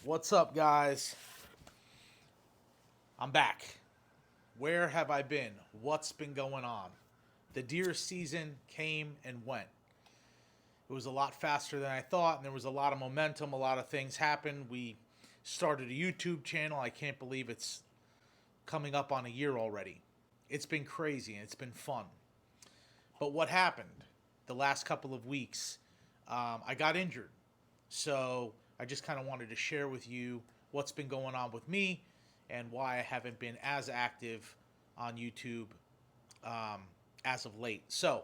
What's up, guys? I'm back. Where have I been? What's been going on? The deer season came and went. It was a lot faster than I thought, and there was a lot of momentum. A lot of things happened. We started a YouTube channel. I can't believe it's coming up on a year already. It's been crazy and it's been fun. But what happened the last couple of weeks? I got injured. So I just kind of wanted to share with you what's been going on with me and why I haven't been as active on YouTube um, as of late. So,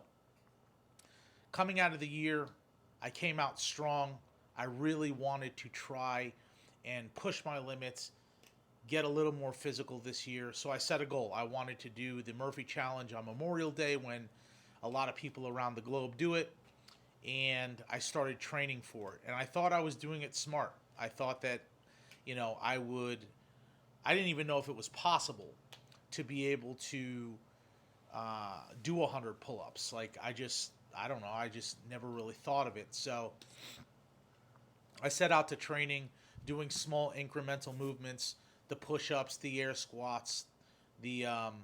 coming out of the year, I came out strong. I really wanted to try and push my limits, get a little more physical this year. So, I set a goal. I wanted to do the Murphy Challenge on Memorial Day when a lot of people around the globe do it. And I started training for it. And I thought I was doing it smart. I thought that, I didn't even know if it was possible to be able to do 100 pull ups. I don't know, I just never really thought of it. So I set out to training, doing small incremental movements, the push ups, the air squats, the, um,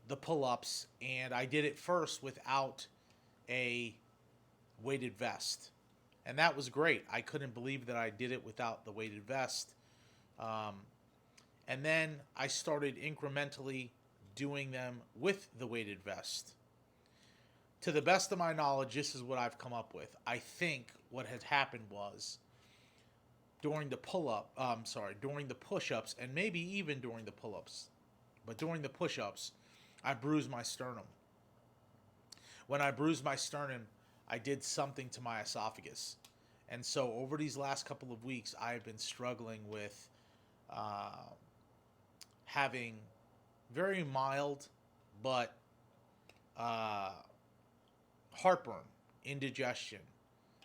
the pull ups, and I did it first without a weighted vest. And that was great. I couldn't believe that I did it without the weighted vest. Um, and then I started incrementally doing them with the weighted vest. To the best of my knowledge, this is what I've come up with. I think what had happened was during the push ups, and maybe even during the pull ups, but during the push ups, I bruised my sternum. When I bruised my sternum, I did something to my esophagus. And so over these last couple of weeks, I've been struggling with uh, having very mild but uh, heartburn, indigestion.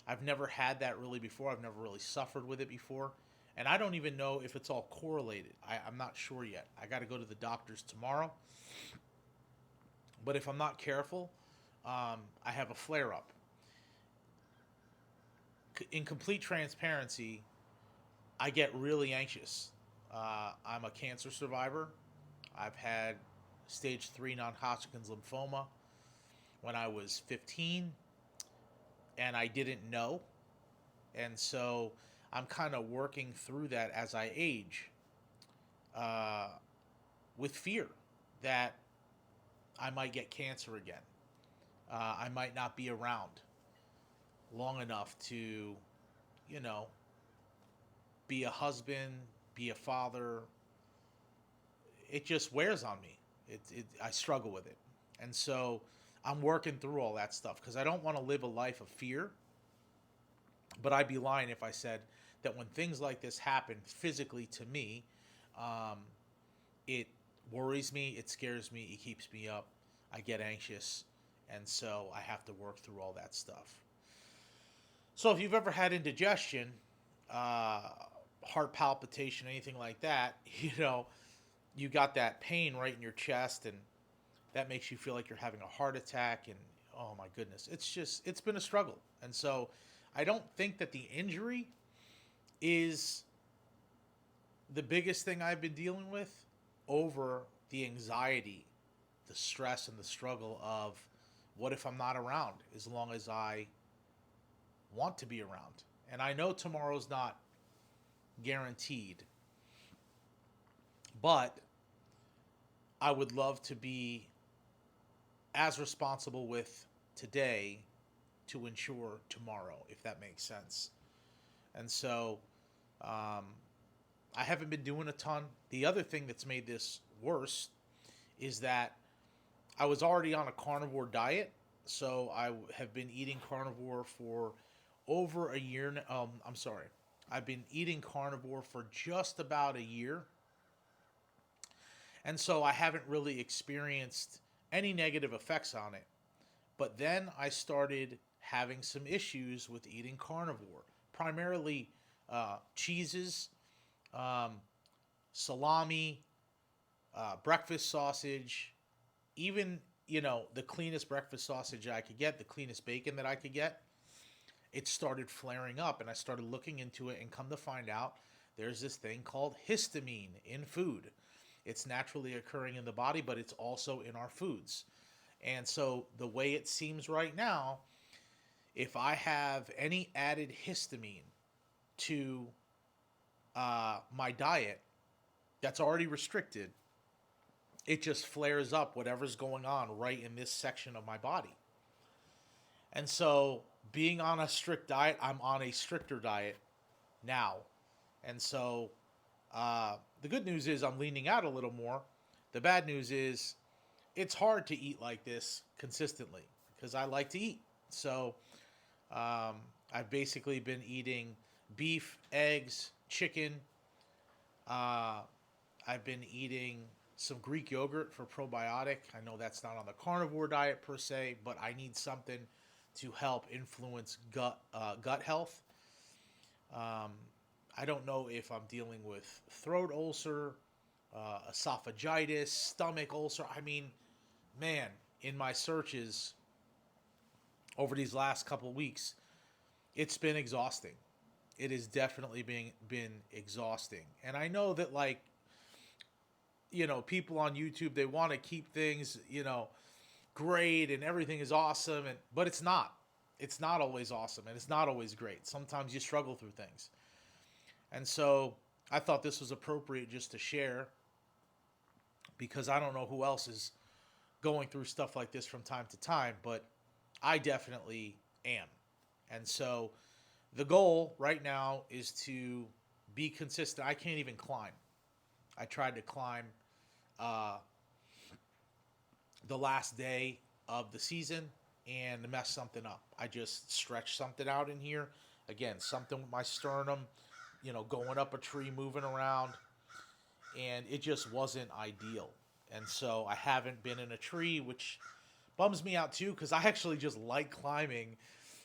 I've never had that really before. I've never really suffered with it before. And I don't even know if it's all correlated. I'm not sure yet. I got to go to the doctors tomorrow. But if I'm not careful, I have a flare up. In complete transparency, I get really anxious. I'm a cancer survivor. I've had stage 3 non Hodgkin's lymphoma when I was 15, and I didn't know. And so I'm kind of working through that as I age uh, with fear that I might get cancer again. I might not be around long enough to, you know, be a husband, be a father. It just wears on me. I struggle with it. And so I'm working through all that stuff because I don't want to live a life of fear. But I'd be lying if I said that when things like this happen physically to me, um, it worries me, it scares me, it keeps me up. I get anxious. And so I have to work through all that stuff. So if you've ever had indigestion, uh, heart palpitation, anything like that, you got that pain right in your chest, and that makes you feel like you're having a heart attack. And oh my goodness, it's been a struggle. And so I don't think that the injury is the biggest thing I've been dealing with over the anxiety, the stress, and the struggle of what if I'm not around as long as I want to be around. And I know tomorrow's not guaranteed, but I would love to be as responsible with today to ensure tomorrow, if that makes sense. And so um, I haven't been doing a ton. The other thing that's made this worse is that I was already on a carnivore diet. So I have been eating carnivore for over a year. I'm sorry. I've been eating carnivore for just about a year. And so I haven't really experienced any negative effects on it. But then I started having some issues with eating carnivore, primarily cheeses, um, salami, breakfast sausage, even the cleanest breakfast sausage I could get, the cleanest bacon that I could get. it started flaring up, and I started looking into it, and come to find out there's this thing called histamine in food. It's naturally occurring in the body, but it's also in our foods. And so the way it seems right now, if I have any added histamine to my diet that's already restricted, it just flares up whatever's going on right in this section of my body. And so, being on a strict diet, I'm on a stricter diet now. And so, the good news is I'm leaning out a little more. The bad news is it's hard to eat like this consistently because I like to eat. So, um, I've basically been eating beef, eggs, chicken. Uh, I've been eating some Greek yogurt for probiotic. I know that's not on the carnivore diet per se, but I need something to help influence gut health. Um, I don't know if I'm dealing with throat ulcer, esophagitis, stomach ulcer. I mean, man, in my searches over these last couple of weeks, it's been exhausting. It has definitely been exhausting, and I know that, like, people on YouTube, they want to keep things great and everything is awesome, but it's not. It's not always awesome, and it's not always great. Sometimes you struggle through things. And so I thought this was appropriate just to share, because I don't know who else is going through stuff like this from time to time, but I definitely am. And so the goal right now is to be consistent. I can't even climb. I tried to climb uh, the last day of the season and mess something up. I just stretched something out in here. Again, something with my sternum, going up a tree, moving around, and it just wasn't ideal. And so I haven't been in a tree, which bums me out too, because I actually just like climbing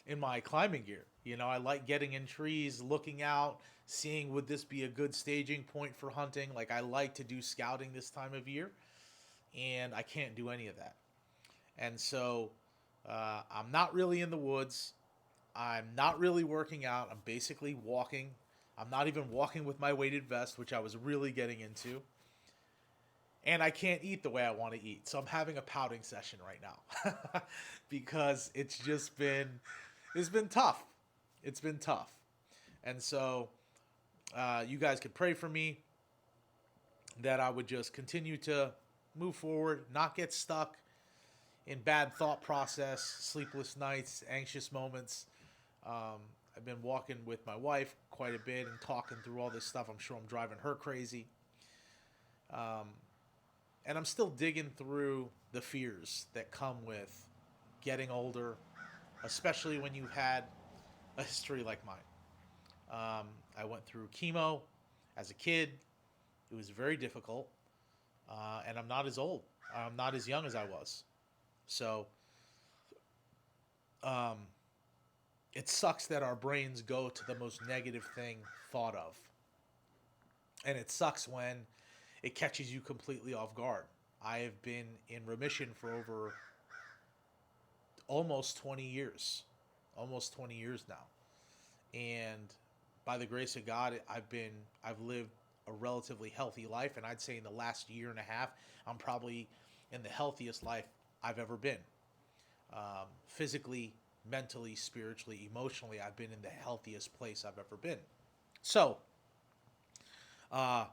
in my climbing gear. I like getting in trees, looking out, seeing would this be a good staging point for hunting. Like, I like to do scouting this time of year, and I can't do any of that. And so I'm not really in the woods. I'm not really working out. I'm basically walking. I'm not even walking with my weighted vest, which I was really getting into. And I can't eat the way I want to eat. So I'm having a pouting session right now because it's been tough. It's been tough. And so you guys could pray for me that I would just continue to move forward, not get stuck in bad thought process, sleepless nights, anxious moments. I've been walking with my wife quite a bit and talking through all this stuff. I'm sure I'm driving her crazy. Um, and I'm still digging through the fears that come with getting older, especially when you've had a history like mine. I went through chemo as a kid. It was very difficult. And I'm not as old. I'm not as young as I was. So um, it sucks that our brains go to the most negative thing thought of. And it sucks when it catches you completely off guard. I have been in remission for over almost 20 years. Almost 20 years now. And by the grace of God, I've lived a relatively healthy life, and I'd say in the last year and a half, I'm probably in the healthiest life I've ever been. Physically, mentally, spiritually, emotionally, I've been in the healthiest place I've ever been. So, uh,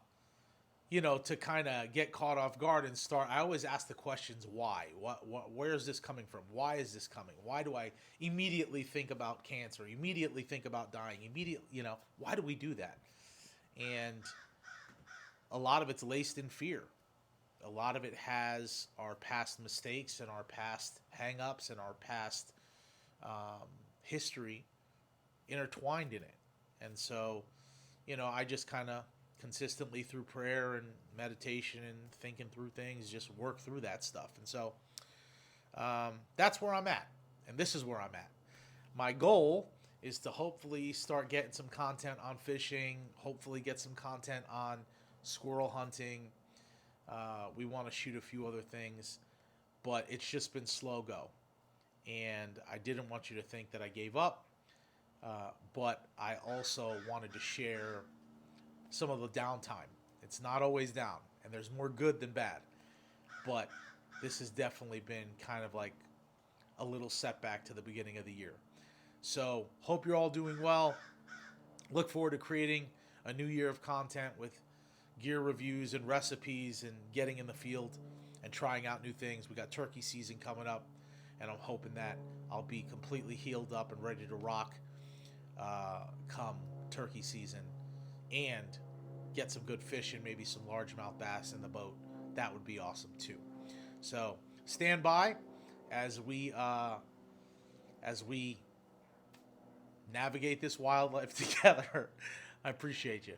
to kind of get caught off guard and start, I always ask the questions, why? Where is this coming from? Why is this coming? Why do I immediately think about cancer? Immediately think about dying? Why do we do that? And a lot of it's laced in fear. A lot of it has our past mistakes and our past hang-ups and our past history intertwined in it. And so, I just kind of consistently through prayer and meditation and thinking through things, just work through that stuff. And so that's where I'm at. And this is where I'm at. My goal is to hopefully start getting some content on fishing, hopefully get some content on squirrel hunting. We want to shoot a few other things, but it's just been slow go. And I didn't want you to think that I gave up. But I also wanted to share some of the downtime. It's not always down, and there's more good than bad. But this has definitely been kind of like a little setback to the beginning of the year. So, hope you're all doing well. Look forward to creating a new year of content with gear reviews and recipes and getting in the field and trying out new things. We got turkey season coming up, and I'm hoping that I'll be completely healed up and ready to rock come turkey season and get some good fish and maybe some largemouth bass in the boat. That would be awesome too. So stand by as we navigate this wildlife together. I appreciate you.